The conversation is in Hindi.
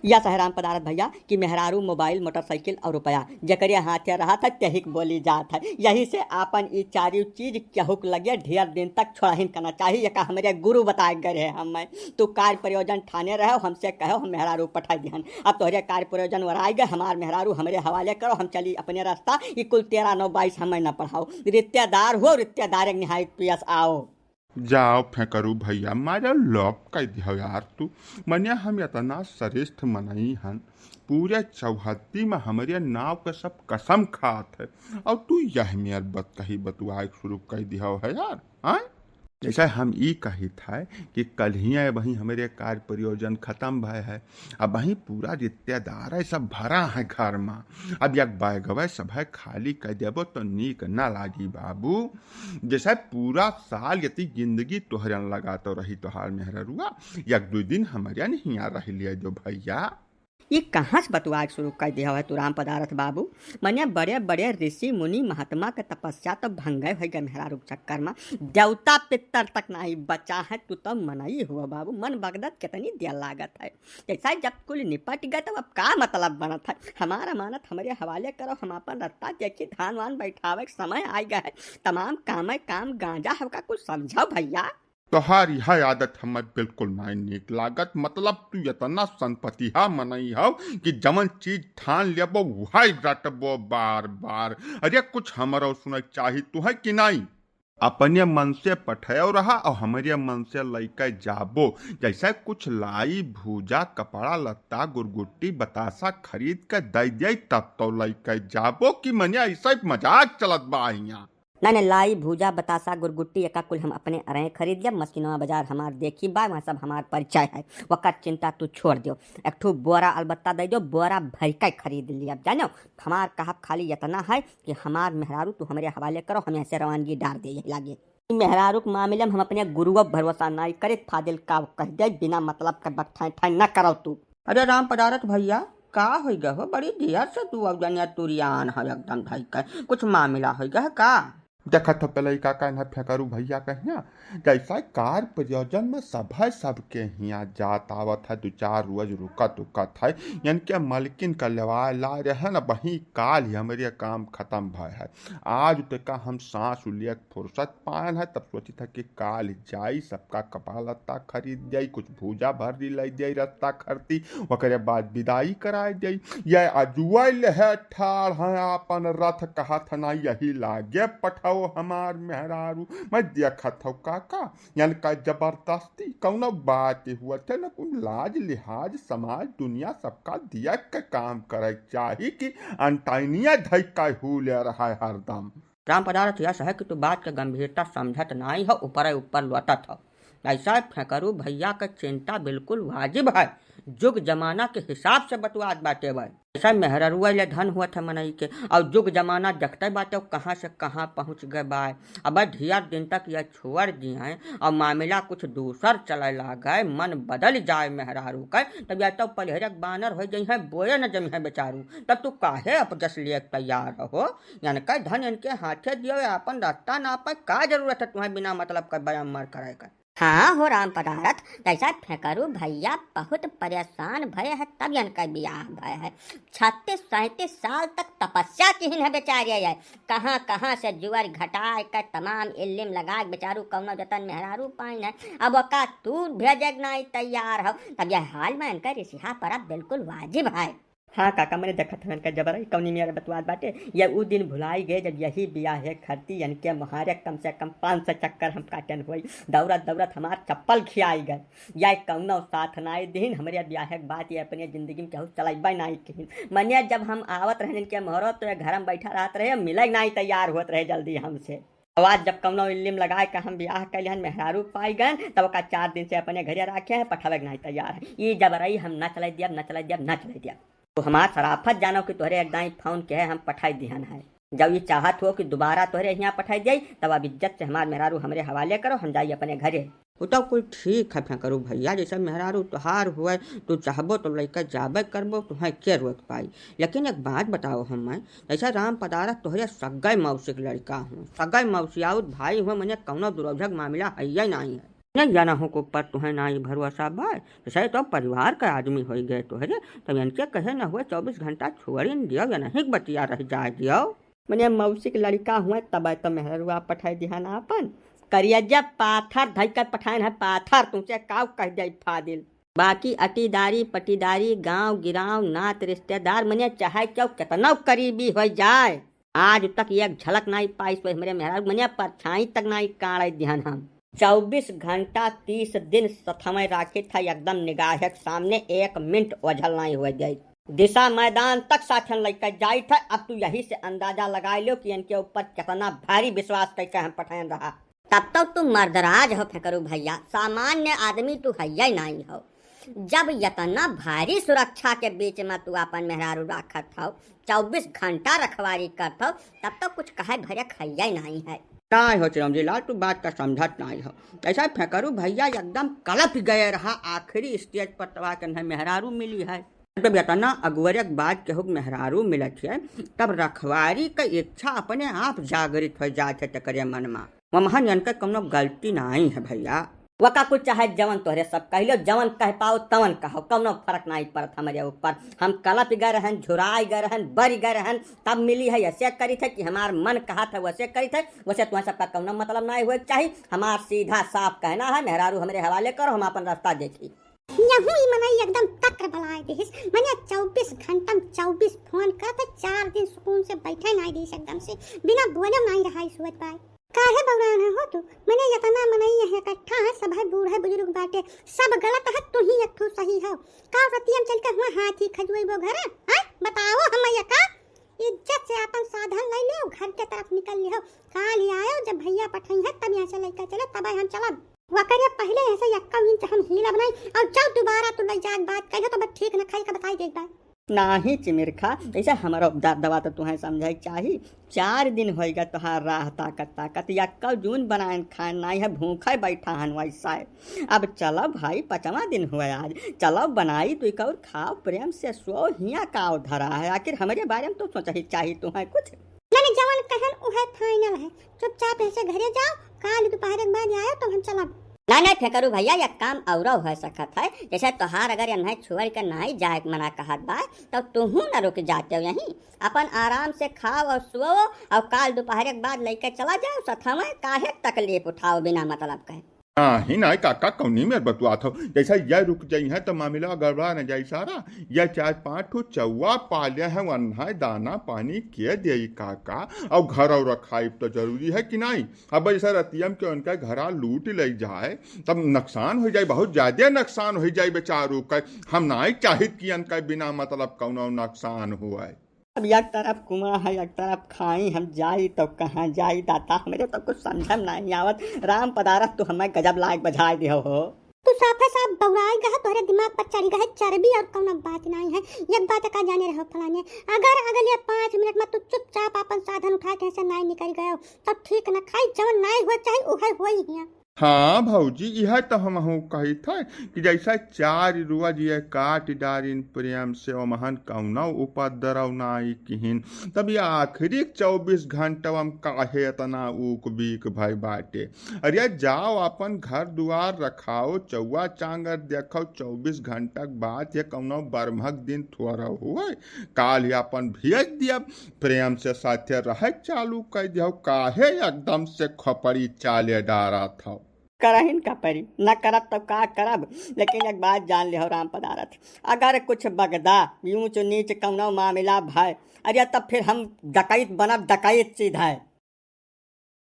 या सहराम पदारथ भैया कि मेहरारू मोबाइल मोटरसाइकिल और रुपया जकरिया हाथे रहा था तहिक बोली जात है। यही से आपन ई चारी चीज केहुक लगे ढेर दिन तक छोड़ाहिन करना चाहिए। का हमारे गुरु बताए गए है हमें तो कार्य प्रयोजन ठाने रहो हमसे कहो हम मेहरारू पठाई दिहन। अब तोहरे कार्य प्रयोजन वराई गए हमार मेहरारू हमारे हवाले करो हम चली अपने रास्ता। ये कुल 13-9-22 हमें न पढ़ाओ। रिश्तेदार हो रिश्तेदार निहाय पियस आओ। जाओ फेंकरू भैया मारा लॉक कह दिया यार तू मनिया हम इतना श्रेष्ठ मनई हन पूरे चौहत्ती में हमारे नाव के सब कसम खात है और तू यह मेर बत कही बतुआ शुरू कर दिया है यार। हाँ जैसा हम ई कही था कि कल ही वहीं हमारे कार्य प्रयोजन खत्म भय है। अब वहीं पूरा रिश्तेदार है सब भरा है घर में। अब एक बैगवा सब है खाली कह देबो तो नीक ना लागी बाबू। जैसा पूरा साल यदि जिंदगी तोहरन लगा तो रही तोहार मेहरुआ एक 2 दिन हमारे नहीं आ रही लिया जो भैया। ये कहाँ से बतुआ शुरू कर दिया है तू राम पदारथ बाबू। मने बड़े बड़े ऋषि मुनि महात्मा के तपस्या तो भंगे हो गए मेहरारू चक्कर में। देवता पितर तक नहीं बचा है तू तो मनाई हुआ बाबू। मन बगदत कितनी देर लागत है। जैसा जब कुल निपट गए तो अब का मतलब बनत है। हमारा मानत हमारे हवाले करो हम अपन रत्ता देखी धान वान बैठावे समय आ गया है। तमाम काम गांजा है का कुछ समझो भैया। तोहार यह आदत हमें बिल्कुल नहीं नीक लागत। मतलब तू इतना संपत्ति हा मनई हो कि जमन चीज ठान लेबो वही रटबो बार बार। अरे कुछ हमारा सुन चाही तू है कि नहीं। अपने मन से पठयो रहा और हमारे मन से लैके जाबो। जैसे कुछ लाई भूजा कपड़ा लत्ता गुरगुट्टी बतासा खरीद के दे दिए तब तो लैके जाबो कि मने ऐसा मजाक चलत बा यहाँ। नहीं लाई भूजा बतासा गुरगुट्टी एका कुल हम अपने अरे खरीद लिया। मस्किनवा बाजार हमार देखी बा वहाँ सब हमार परिचय है। वक़्त चिंता तू छोड़ दियो। एक ठो बोरा अलबत्ता दे दो बोरा भर के खरीद लिया जानो। हमार कहब खाली इतना है कि हमार मेहरारू तू हमारे हवाले करो हम ऐसे रवानगी डाल दे यही लागे। मेहरारू के मामले में हम अपने गुरुओं भरोसा नहीं करे फादिल का कह दे बिना मतलब का बख्ठा ठाई न करो तू। अरे राम पदारथ भैया का हो गया हो बड़ी देर से तू अब जानिया तुरियान है एकदम ढाई का कुछ मामला हो गया का। देखा तो पहले का कहना फेंकरू भैया कहिया जैसा कार प्रयोजन में सबके हिया जात आवत है 2-4 रोज रुकत उकत है। यानी कि मलकिन का लवा ला रहे न वही काल ही हमारे काम खत्म भय है। आज तक का हम सांस लिए फुर्सत पायन है तब सोची था कि काल जाई सबका कपड़ा लत्ता खरीद जाई कुछ भूजा भर दी लाई जाई रत्ता खरती वकरे बाद विदाई कराई जाई। यह अजुआल है ठाड़ है अपन रथ कहा था ना यही लागे पठा हमार मेहरारू मैं देखत हूँ काका यानी का जबरदस्ती कौन बात हुआ थे न कुछ लाज लिहाज समाज दुनिया सबका दिया के काम करे चाहिए कि अंटाइनिया धक्का हो ले रहा है हरदम। राम पदार्थ यह है कि तू बात के गंभीरता समझत नहीं हो ऊपर ऊपर लौटत हो। ऐसा फेंकरू भैया का चिंता बिल्कुल वाजिब है। जुग जमाना के हिसाब से बतुआत बाटे भाई। ऐसा मेहरुआ ले धन हुआ था मनई के और जुग जमाना देखते बाटे कहाँ से कहाँ पहुँच गए बाय। अब ढेर दिन तक यह छोड़ दिए हैं और मामला कुछ दूसर चले लागे मन बदल जाए मेहरारू का तब या तो पलहरक बानर हो जाए बोए न जमी है बेचारू तब तू काहे अपजस लिए तैयार हो। यानी का धन इनके हाथे दियो अपन रास्ता ना पाए का जरूरत है तुम्हें बिना मतलब का बयान मार करे का। हाँ हो राम पदारथ कैसा फेंकरू भैया बहुत परेशान भय है तब इनका ब्याह भय है। 36-37 साल तक तपस्या की है बेचारे है। कहाँ कहाँ से जुआर घटाए कर तमाम इल्म लगा बेचारू कौनो जतन मेहरारू पाइन है। अब का तू भेजक नहीं तैयार हो तब यह हाल में इनका रिसिहा पर बिल्कुल वाजिब है। हाँ काका मैंने देखा था इनका जबर कौनी मेरा बतवाद बाटे। यह वो दिन भुलाई गए जब यही बिया है खरती यानी कि हमारे कम से कम 500 चक्कर हम काटन हुई दौड़त दौड़त हमार चप्पल खियाई गए। यह कौनो साथ नाई दिन हमारे ब्याह के बात ये अपने जिंदगी में कहूँ चलाई नहीं कहीं मनिया जब हम आवत रहे के मोहरत तो घर में बैठा रहते रहे मिले नहीं तैयार होत रहे जल्दी हमसे। आवाज जब कौनो इल्म लगाए का हम ब्याह कैलिहन मेहरारू पाई गए तब का 4 दिन से अपने घरे रखे हैं पठावे नहीं तैयार है। ये जबरई हम न चलाई दिया तो हमार शराफत जानो कि तोहरे एकदम फोन के है हम पठाई दिहन है। जब ये चाहत हो कि दोबारा तोहरे यहाँ पठाई जाई तब अब इज्जत से हमार मेहरारू हमरे हवाले करो हम जाइए अपने घरे। वो तो कोई ठीक है फेंकरू भैया जैसे मेहरारू तुहार हुआ तू चाहबो तो लैके जाबे करबो तुम्हें के रोक पाई। लेकिन एक बात बताओ हम ऐसा राम पदारथ तोहरे सगाई मौसी लड़का हूँ सगाई मौसियाउत भाई हुआ मैंने कौनो दुरोधक मामला है नहीं है। नहीं जाना हो को ऊपर तुम्हें ना ही भरोसा बा, जैसे तो परिवार का आदमी हो गए तोहरे, तब इनके कहे न हुए 24 घंटा छोड़ी न दियो या नहीं बतिया रह जाए दियो। मैंने मौसी के लड़का हुए तब तो मेहरुआ पठाई दिया ना अपन करिया जब पाथर धई कर पठान है पाथर तुमसे काव कह दे फादिल। बाकी अटीदारी पटीदारी गांव गिराव नात रिश्तेदार मने चाहे क्यों कितना करीबी हो जाए, आज तक एक झलक नहीं पाई सो मेरे मेहरारू मने परछाई तक नहीं काढ़ ध्यान हम 24 घंटा 30 दिन सथमय राखे था एकदम निगाह के सामने 1 मिनट ओझल नहीं हो जाए, दिशा मैदान तक साथन लेकर जाई था। अब तू यही से अंदाजा लगा लो कि इनके ऊपर कितना भारी विश्वास करके हम पठान रहा। तब तक तू मर्दराज हो फेकरू भैया, सामान्य आदमी तू है ही नहीं हो। जब इतना भारी सुरक्षा के बीच में तू अपन मेहरारू रखत हो 24 घंटा रखवारी करत हो तब तो कुछ कहे भरे खैया नहीं है। नहीं हो चिरंजी लाल तू बात का समझत नहीं हो, ऐसा फेंकरू भैया एकदम कलप गए रहा आखिरी स्टेज पर तवा के मेहरारू मिली है। जब इतना अगवरक बात के हुक मेहरारू मिलत है तब रखवारी का इच्छा अपने आप जागृत हो जाते तकरे मन में, वहाँ इनका कोनो गलती नहीं है भैया। वका कुछ चाहे जवन तोहरे सब कह लो, जवन कह पाओ तवन कहो, कौनो फर्क नहीं पड़त हमारे ऊपर। हम कलप गए रहन, झुराई गए रहन, बरी गए रहन, तब मिली है ऐसे करी थे कि हमार मन कहा था वैसे करी थे, वैसे तुम्हें सबका कौनो मतलब नहीं हुए चाहिए। हमार सीधा साफ कहना है मेहरारू हमारे हवाले करो, हम अपन रास्ता देखी। यहूं ही मनाई एकदम तक्र बलाए दिस मने 24 घंटा 24 फोन का तो 4 दिन सुकून से बैठे नहीं दिस एकदम से बिना बोले नहीं रहा सोच पाए। काहे बौरान हो तू मने इतना मनई है इकट्ठा है सब है बूढ़े बुजुर्ग बाटे सब गलत है तू ही एक सही हो। का रतियम चल के हुआ हाथी खजुई वो घर है बताओ हम ये का इज्जत से अपन साधन ले ले घर के तरफ निकल लियो। काल आयो जब भैया पठाई है तब यहाँ से लेकर चले तब हम चलब वकरे पहले ऐसे यक्का इंच हम हीला बनाई और जब दोबारा तू ले जाके बात कहियो तो ठीक न खाई का बताई दे बात नाही चिमिरखा ऐसा हमारा दवा तो तुम्हें समझाई चाहिए। 4 दिन होएगा तुहार राह ताकत ताकत या कब जून बनाए खान नहीं है भूखा बैठा हन वैसा है। अब चलो भाई 5वां दिन हुआ आज, चलो बनाई तो और खाओ प्रेम से सो हिया काव धरा है। आखिर हमारे बारे में तो सोचा ही चाहिए तुम्हें कुछ मैंने जवन कहन उहे फाइनल है, चुपचाप ऐसे घरे जाओ काल दोपहर के बाद आयो तो हम चलब। नहीं फेंकरू भैया यह काम और हो सकत है, जैसे तोहार अगर यह छोड़ कर नहीं जाए मना कहत बा तो तुहू न रुक जाते हो, यहीं अपन आराम से खाओ और सो और काल दोपहर के बाद लेकर चला जाओ सथमे काहे तकलीफ उठाओ बिना मतलब कहे। ही नहीं काका कौनी में बतुआ था जैसा यह रुक जाई है तो मामला गड़बड़ा न जाई सारा। यह 4-5 ठो चौवा पाले हैं वन्हा दाना पानी के दे काका और घर और रखाई तो जरूरी है कि नहीं। अब जैसा रतियम के उनका घरा लूट ले जाए तब नुकसान हो जाए, बहुत ज्यादा नुकसान हो जाए बेचारू का। हम नहीं चाहिए कि उनका बिना मतलब कौनो नुकसान हुआ। अब एक तरफ कुआं है एक तरफ खाई, हम जाई तो कहाँ जाई दाता हमें तो कुछ समझ नहीं आवत। राम पदारथ तो हमें गजब लायक बजाय दियो हो। तू साफे साफ बौराई गए तोहरे दिमाग पर चढ़ी गए चर्बी और कौनो बात नहीं है। एक बात का जाने रहो फलाने अगर अगले 5 मिनट में तू चुपचाप अपन साधन उठा के ऐसे नहीं निकल गयो तो ठीक न खाई जवन नहीं हो चाहे उहे हो ही। हाँ भौजी यह तो हम कही था कि जैसा 4 रोज ये काट डारिन प्रेम से ओमहन कौना उपद्रव नाई किहिन तब ये आखिरी 24 घंटा हम काहे इतना ऊक बीक भाई बाटे। अरे जाओ अपन घर दुआर रखाओ चौवा चांगर देखो 24 घंटा बाद ये कौनो बरमक दिन थोड़ा हुआ काल ही अपन भेज दिया प्रेम से साथे रह चालू कर दिया काहे एकदम से खोपड़ी चाले डारा था। करहिन का परी न करब तो का करब, लेकिन एक बात जान लियो राम पदारथ अगर कुछ बगदा यूंच नीच कौनो मामला भाई अरे तब फिर हम डकैत बनब डकैत सीधा है।